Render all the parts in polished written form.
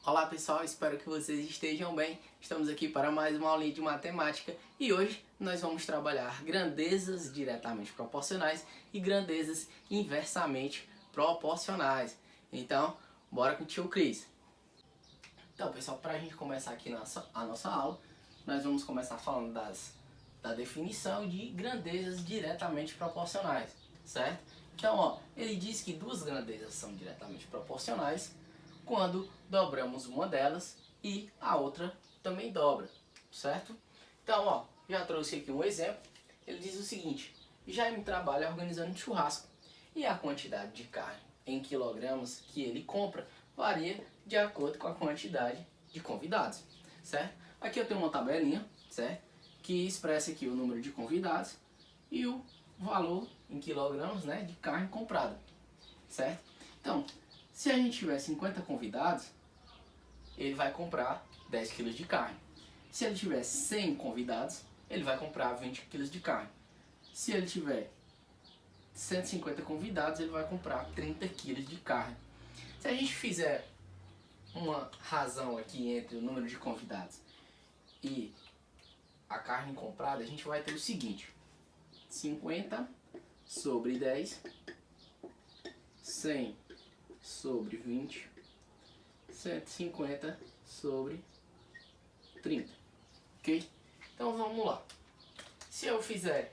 Olá pessoal, espero que vocês estejam bem. Estamos aqui para mais uma aulinha de matemática e hoje nós vamos trabalhar grandezas diretamente proporcionais e grandezas inversamente proporcionais. Então, bora com o tio Cris. Então pessoal, para a gente começar aqui a nossa aula, nós vamos começar falando da definição de grandezas diretamente proporcionais, certo? Então, ó, ele diz que duas grandezas são diretamente proporcionais quando dobramos uma delas e a outra também dobra, certo? Então, ó, já trouxe aqui um exemplo. Ele diz o seguinte: Jaime trabalha organizando um churrasco e a quantidade de carne em quilogramas que ele compra varia de acordo com a quantidade de convidados, certo? Aqui eu tenho uma tabelinha, certo? Que expressa aqui o número de convidados e o valor em quilogramas, né, de carne comprada, certo? Então, se a gente tiver 50 convidados, ele vai comprar 10 kg de carne. Se ele tiver 100 convidados, ele vai comprar 20 kg de carne. Se ele tiver 150 convidados, ele vai comprar 30 kg de carne. Se a gente fizer uma razão aqui entre o número de convidados e a carne comprada, a gente vai ter o seguinte: 50 sobre 10, 100 sobre 20, 150 sobre 30, ok? Então vamos lá. Se eu fizer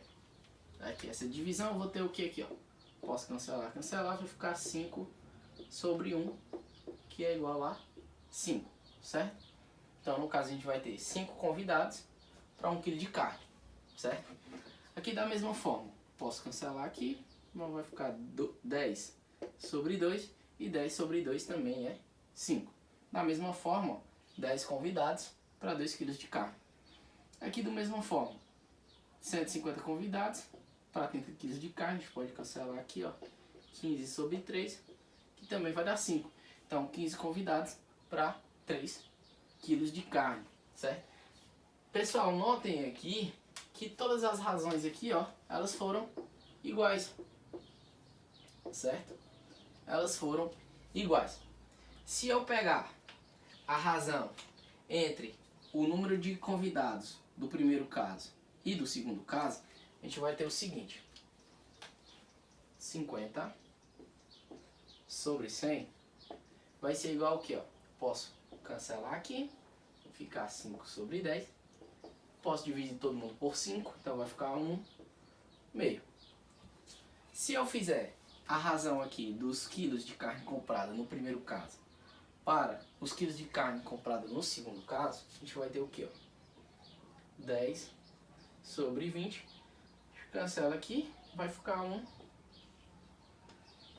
aqui essa divisão, eu vou ter o que aqui, ó? Posso cancelar, vai ficar 5 sobre 1, que é igual a 5, certo? Então no caso a gente vai ter 5 convidados para 1 kg de carne, certo? Aqui da mesma forma, posso cancelar aqui, então vai ficar 10 sobre 2, e 10 sobre 2 também é 5. Da mesma forma, ó, 10 convidados para 2 kg de carne. Aqui da mesma forma, 150 convidados para 30 kg de carne, a gente pode cancelar aqui, ó, 15 sobre 3, que também vai dar 5. Então 15 convidados para 3 kg de carne, certo? Pessoal, notem aqui que todas as razões aqui, ó, elas foram iguais, certo? Elas foram iguais. Se eu pegar a razão entre o número de convidados do primeiro caso e do segundo caso, a gente vai ter o seguinte: 50 sobre 100 vai ser igual ao que, ó? Posso cancelar aqui, ficar 5 sobre 10. Posso dividir todo mundo por 5, então vai ficar 1 meio. Se eu fizer a razão aqui dos quilos de carne comprada no primeiro caso para os quilos de carne comprada no segundo caso, a gente vai ter o que, ó? 10 sobre 20. Cancela aqui, vai ficar 1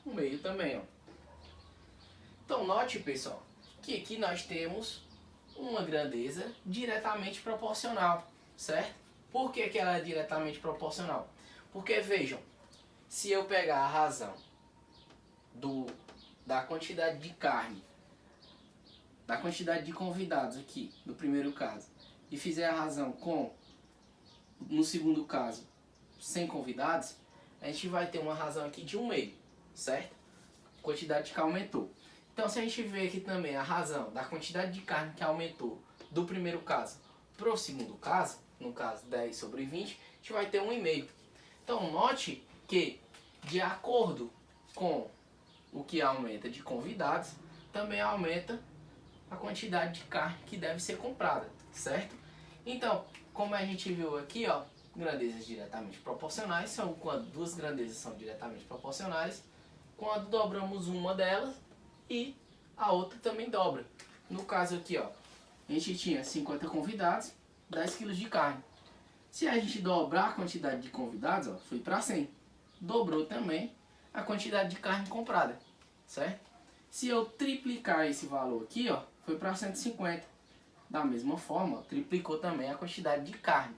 meio também, ó. Então note, pessoal, que aqui nós temos uma grandeza diretamente proporcional, certo? Por que ela é diretamente proporcional? Porque vejam, se eu pegar a razão da quantidade de carne, da quantidade de convidados aqui, no primeiro caso, e fizer a razão com, no segundo caso, 100 convidados, a gente vai ter uma razão aqui de 1 meio, certo? A quantidade que aumentou. Então, se a gente ver aqui também a razão da quantidade de carne que aumentou do primeiro caso para o segundo caso, no caso 10 sobre 20, a gente vai ter 1,5. Então, note que, de acordo com o que aumenta de convidados, também aumenta a quantidade de carne que deve ser comprada, certo? Então, como a gente viu aqui, ó, grandezas diretamente proporcionais são quando duas grandezas são diretamente proporcionais, quando dobramos uma delas e a outra também dobra. No caso aqui, ó, a gente tinha 50 convidados, 10 kg de carne. Se a gente dobrar a quantidade de convidados, ó, foi para 100. Dobrou também a quantidade de carne comprada, certo? Se eu triplicar esse valor aqui, ó, foi para 150. Da mesma forma, ó, triplicou também a quantidade de carne,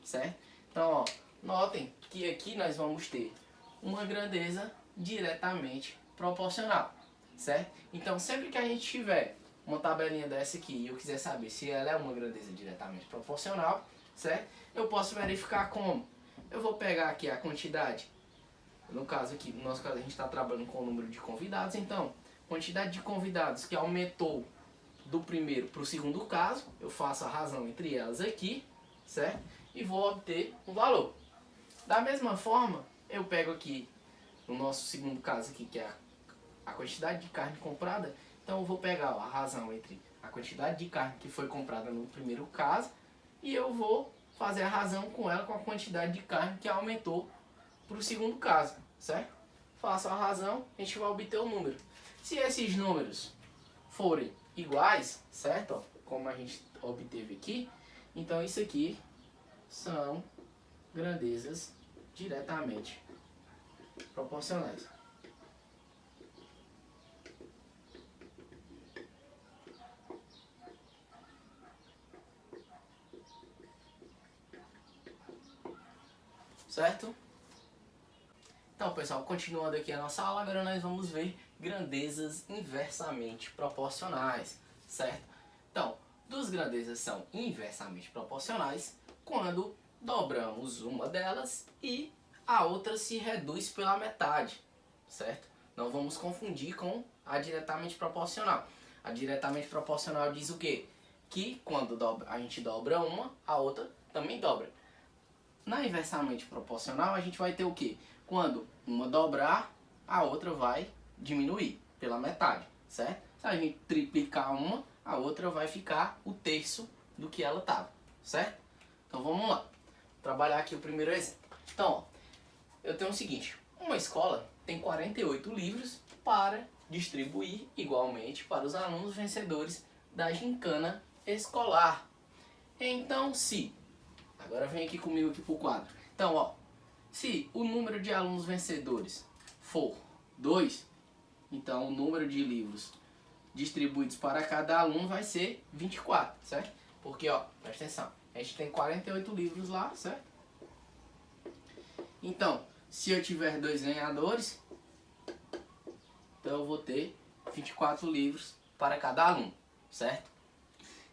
certo? Então, ó, notem que aqui nós vamos ter uma grandeza diretamente proporcional, certo? Então, sempre que a gente tiver uma tabelinha dessa aqui e eu quiser saber se ela é uma grandeza diretamente proporcional, certo? Eu posso verificar como? Eu vou pegar aqui a quantidade, no caso aqui, no nosso caso a gente está trabalhando com o número de convidados, então, quantidade de convidados que aumentou do primeiro para o segundo caso, eu faço a razão entre elas aqui, certo? E vou obter um valor. Da mesma forma, eu pego aqui, no nosso segundo caso aqui, que é a quantidade de carne comprada, então eu vou pegar, ó, a razão entre a quantidade de carne que foi comprada no primeiro caso e eu vou fazer a razão com ela com a quantidade de carne que aumentou para o segundo caso, certo? Faço a razão, a gente vai obter o número. Se esses números forem iguais, certo? Ó, como a gente obteve aqui, então isso aqui são grandezas diretamente proporcionais. Certo? Então, pessoal, continuando aqui a nossa aula, agora nós vamos ver grandezas inversamente proporcionais, certo? Então, duas grandezas são inversamente proporcionais quando dobramos uma delas e a outra se reduz pela metade, certo? Não vamos confundir com a diretamente proporcional. A diretamente proporcional diz o quê? Que quando a gente dobra uma, a outra também dobra. Na inversamente proporcional, a gente vai ter o quê? Quando uma dobrar, a outra vai diminuir pela metade, certo? Se a gente triplicar uma, a outra vai ficar o terço do que ela estava, certo? Então vamos lá. Trabalhar aqui o primeiro exemplo. Então, ó, eu tenho o seguinte. Uma escola tem 48 livros para distribuir igualmente para os alunos vencedores da gincana escolar. Então, se... Agora vem aqui comigo aqui pro quadro. Então, ó, se o número de alunos vencedores for 2, então o número de livros distribuídos para cada aluno vai ser 24, certo? Porque, ó, presta atenção, a gente tem 48 livros lá, certo? Então, se eu tiver 2 ganhadores, então eu vou ter 24 livros para cada aluno, certo?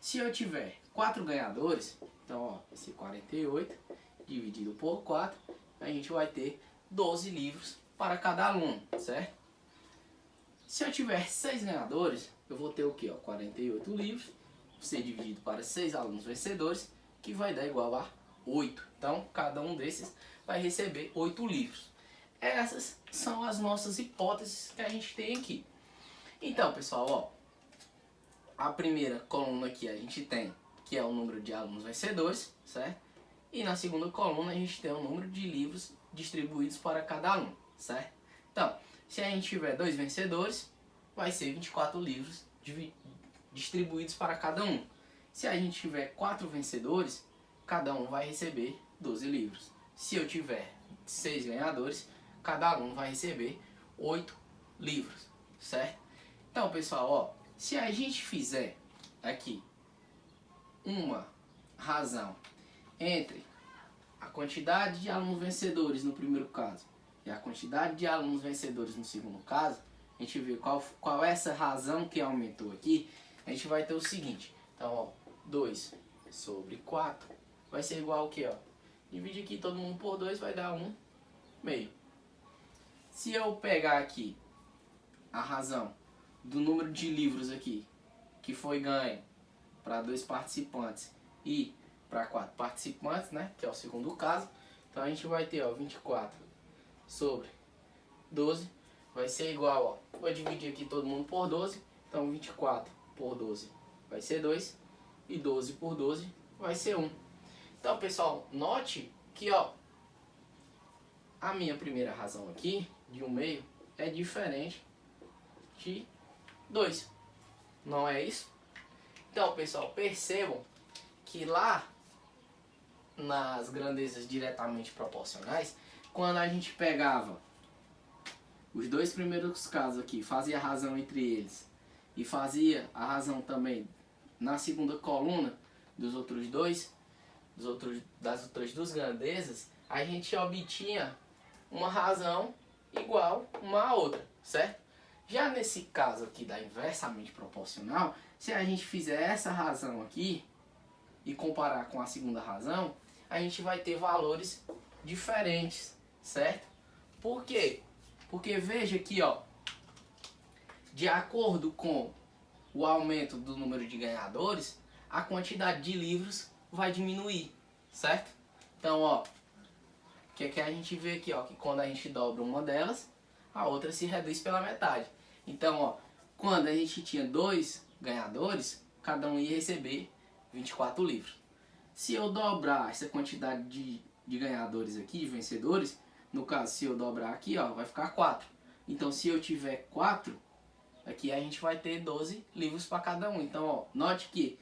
Se eu tiver 4 ganhadores, então, ó, esse 48 dividido por 4, a gente vai ter 12 livros para cada aluno, certo? Se eu tiver 6 ganhadores, eu vou ter o quê? Ó, 48 livros, ser dividido para 6 alunos vencedores, que vai dar igual a 8. Então, cada um desses vai receber 8 livros. Essas são as nossas hipóteses que a gente tem aqui. Então, pessoal, ó, a primeira coluna aqui a gente tem que é o número de alunos vencedores, certo? E na segunda coluna a gente tem o número de livros distribuídos para cada aluno, certo? Então, se a gente tiver 2 vencedores, vai ser 24 livros distribuídos para cada um. Se a gente tiver 4 vencedores, cada um vai receber 12 livros. Se eu tiver 6 ganhadores, cada aluno vai receber 8 livros, certo? Então, pessoal, ó, se a gente fizer aqui uma razão entre a quantidade de alunos vencedores no primeiro caso e a quantidade de alunos vencedores no segundo caso, a gente vê qual é essa razão que aumentou aqui, a gente vai ter o seguinte. Então, ó, 2 sobre 4 vai ser igual ao que, ó? Divide aqui todo mundo por 2 vai dar 1 meio. Se eu pegar aqui a razão do número de livros aqui que foi ganho para 2 participantes e para 4 participantes, né, que é o segundo caso, então a gente vai ter, ó, 24 sobre 12 vai ser igual, ó, vou dividir aqui todo mundo por 12, então 24 por 12 vai ser 2 e 12 por 12 vai ser 1. Então, pessoal, note que, ó, a minha primeira razão aqui de 1 meio é diferente de 2, não é isso? Então, pessoal, percebam que lá nas grandezas diretamente proporcionais, quando a gente pegava os 2 primeiros casos aqui, fazia a razão entre eles e fazia a razão também na segunda coluna dos outros dois, das outras 2 grandezas, a gente obtinha uma razão igual uma à outra, certo? Já nesse caso aqui da inversamente proporcional, se a gente fizer essa razão aqui e comparar com a segunda razão, a gente vai ter valores diferentes, certo? Por quê? Porque veja aqui, ó, de acordo com o aumento do número de ganhadores, a quantidade de livros vai diminuir, certo? Então, ó, o que é que a gente vê aqui, ó, que quando a gente dobra uma delas, a outra se reduz pela metade. Então, ó, quando a gente tinha 2 ganhadores, cada um ia receber 24 livros. Se eu dobrar essa quantidade de ganhadores aqui, de vencedores, no caso, se eu dobrar aqui, ó, vai ficar 4. Então, se eu tiver 4, aqui a gente vai ter 12 livros para cada um. Então, ó, note que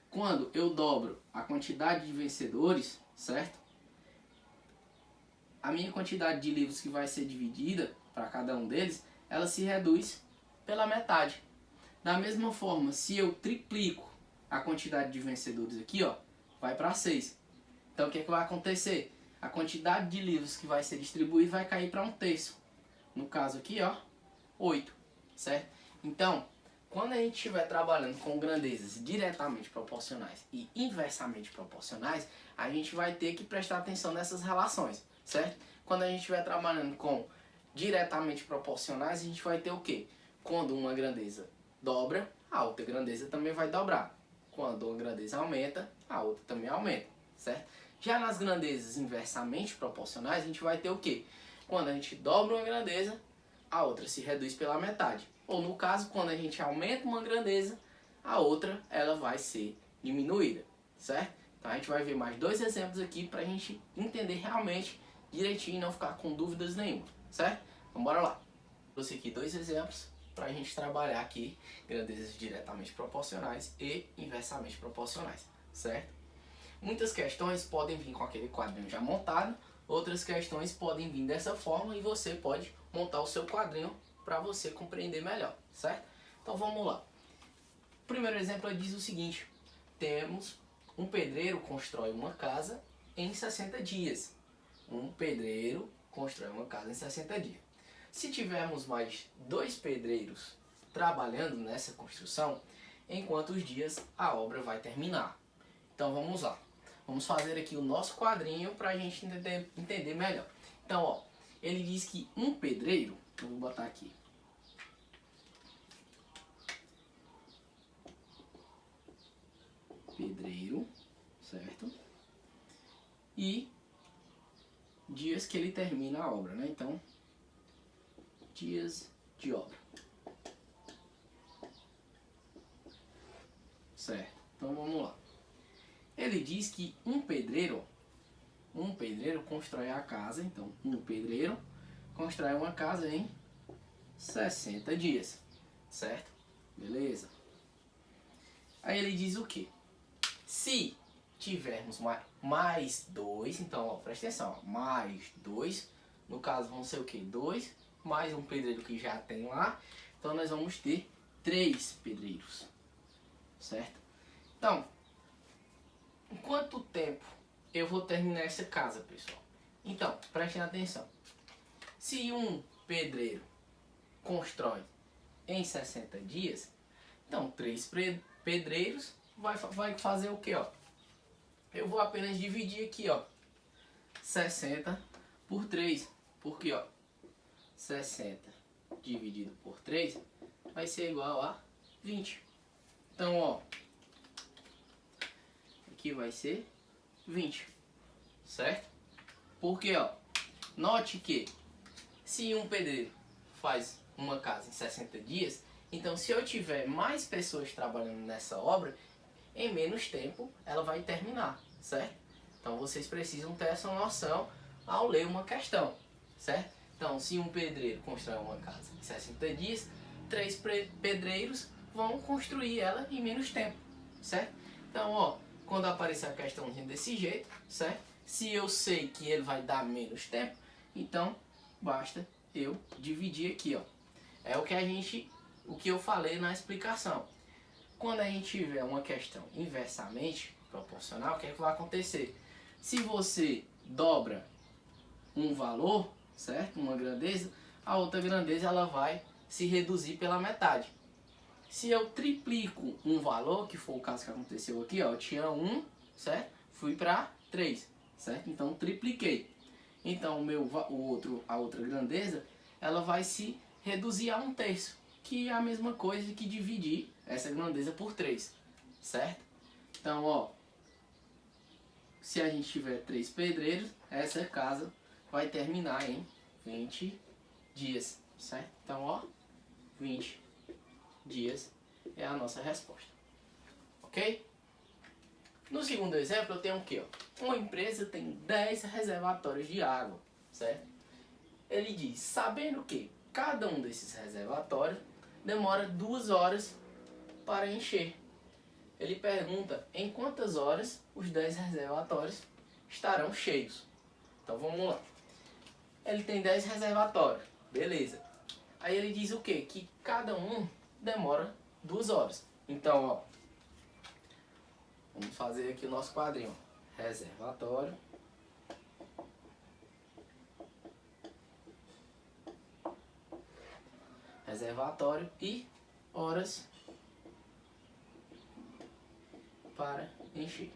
quando eu dobro a quantidade de vencedores, certo? A minha quantidade de livros que vai ser dividida para cada um deles, ela se reduz pela metade. Da mesma forma, se eu triplico a quantidade de vencedores aqui, ó, vai para 6. Então, o que é que vai acontecer? A quantidade de livros que vai ser distribuído vai cair para 1/3. No caso aqui, ó, 8, certo? Então, quando a gente estiver trabalhando com grandezas diretamente proporcionais e inversamente proporcionais, a gente vai ter que prestar atenção nessas relações, certo? Quando a gente estiver trabalhando com diretamente proporcionais, a gente vai ter o quê? Quando uma grandeza dobra, a outra grandeza também vai dobrar. Quando uma grandeza aumenta, a outra também aumenta, certo? Já nas grandezas inversamente proporcionais, a gente vai ter o quê? Quando a gente dobra uma grandeza, a outra se reduz pela metade. Ou no caso, quando a gente aumenta uma grandeza, a outra ela vai ser diminuída, certo? Então a gente vai ver mais 2 exemplos aqui para a gente entender realmente direitinho e não ficar com dúvidas nenhuma, certo? Então bora lá. Trouxe aqui 2 exemplos para a gente trabalhar aqui grandezas diretamente proporcionais e inversamente proporcionais, certo? Muitas questões podem vir com aquele quadrinho já montado, outras questões podem vir dessa forma e você pode montar o seu quadrinho para você compreender melhor, certo? Então vamos lá. O primeiro exemplo diz o seguinte: temos um pedreiro constrói uma casa em 60 dias. Um pedreiro constrói uma casa em 60 dias. Se tivermos mais 2 pedreiros trabalhando nessa construção, em quantos dias a obra vai terminar? Então vamos lá. Vamos fazer aqui o nosso quadrinho para a gente entender melhor. Então, ó, ele diz que um pedreiro, eu vou botar aqui, pedreiro, certo? E dias que ele termina a obra, né? Então, dias de obra. Certo? Então vamos lá. Ele diz que um pedreiro constrói a casa, então um pedreiro constrói uma casa em 60 dias, certo? Beleza. Aí ele diz o quê? Se tivermos mais 2, então ó, presta atenção, ó, mais 2, no caso vão ser o quê? 2 mais um pedreiro que já tem lá, então nós vamos ter 3 pedreiros, certo? Então, em quanto tempo eu vou terminar essa casa, pessoal? Então, prestem atenção. Se um pedreiro constrói em 60 dias, então 3 pedreiros vai fazer o que, ó? Eu vou apenas dividir aqui, ó, 60 por 3, porque, ó, 60 dividido por 3 vai ser igual a 20. Então, ó, aqui vai ser 20, certo? Porque, ó, note que se um pedreiro faz uma casa em 60 dias, então se eu tiver mais pessoas trabalhando nessa obra, em menos tempo ela vai terminar, certo? Então vocês precisam ter essa noção ao ler uma questão, certo? Então, se um pedreiro constrói uma casa em 60 dias, 3 pedreiros vão construir ela em menos tempo, certo? Então, ó, quando aparecer a questãozinha desse jeito, certo? Se eu sei que ele vai dar menos tempo, então basta eu dividir aqui, ó. É o que eu falei na explicação. Quando a gente tiver uma questão inversamente proporcional, o que é que vai acontecer? Se você dobra um valor, certo? Uma grandeza, a outra grandeza ela vai se reduzir pela metade. Se eu triplico um valor, que foi o caso que aconteceu aqui, ó, eu tinha 1, certo? Fui para 3, certo? Então tripliquei. Então a outra grandeza, ela vai se reduzir a 1/3, que é a mesma coisa que dividir essa grandeza por 3, certo? Então, ó, se a gente tiver 3 pedreiros, essa casa vai terminar em 20 dias, certo? Então, ó, 20 dias é a nossa resposta, ok? No segundo exemplo, eu tenho o quê? Ó? Uma empresa tem 10 reservatórios de água, certo? Ele diz, sabendo que cada um desses reservatórios demora 2 horas para encher. Ele pergunta em quantas horas os 10 reservatórios estarão cheios. Então vamos lá. Ele tem 10 reservatórios, beleza. Aí ele diz o quê? Que cada um demora 2 horas. Então, ó, vamos fazer aqui o nosso quadrinho. Reservatório. Reservatório e horas para encher.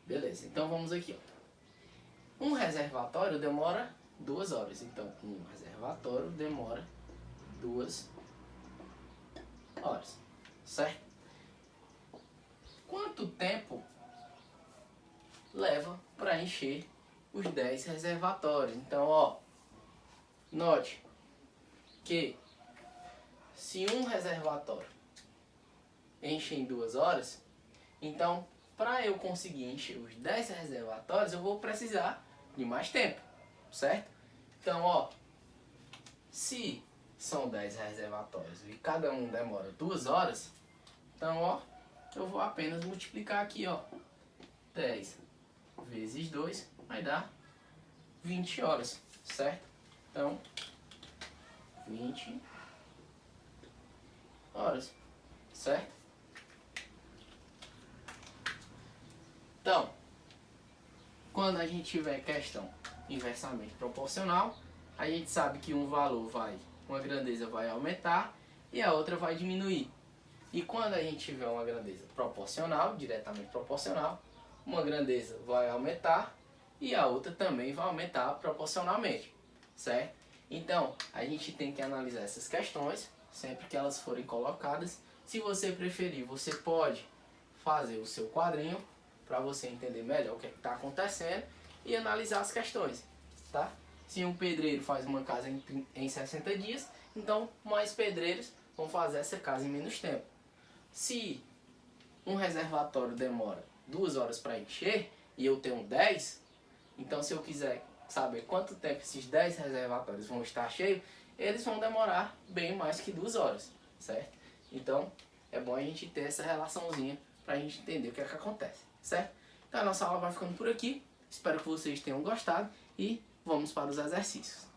Beleza, então vamos aqui, ó. Um reservatório demora 2 horas. Então, um reservatório demora 2 horas, certo? Quanto tempo leva para encher os 10 reservatórios? Então, ó, note que se um reservatório enche em 2 horas, então para eu conseguir encher os 10 reservatórios, eu vou precisar de mais tempo, certo? Então, ó, se são 10 reservatórios e cada um demora 2 horas, então, ó, eu vou apenas multiplicar aqui, ó, 10 vezes 2 vai dar 20 horas, certo? Então, 20 horas, certo? Então, quando a gente tiver questão inversamente proporcional, a gente sabe que um valor uma grandeza vai aumentar e a outra vai diminuir. E quando a gente tiver uma grandeza proporcional, diretamente proporcional, uma grandeza vai aumentar e a outra também vai aumentar proporcionalmente, certo? Então, a gente tem que analisar essas questões sempre que elas forem colocadas. Se você preferir, você pode fazer o seu quadrinho para você entender melhor o que está acontecendo e analisar as questões, tá? Se um pedreiro faz uma casa em 60 dias, então mais pedreiros vão fazer essa casa em menos tempo. Se um reservatório demora 2 horas para encher e eu tenho 10, então se eu quiser saber quanto tempo esses 10 reservatórios vão estar cheios, eles vão demorar bem mais que 2 horas, certo? Então é bom a gente ter essa relaçãozinha para a gente entender o que é que acontece, certo? Então a nossa aula vai ficando por aqui, espero que vocês tenham gostado e vamos para os exercícios.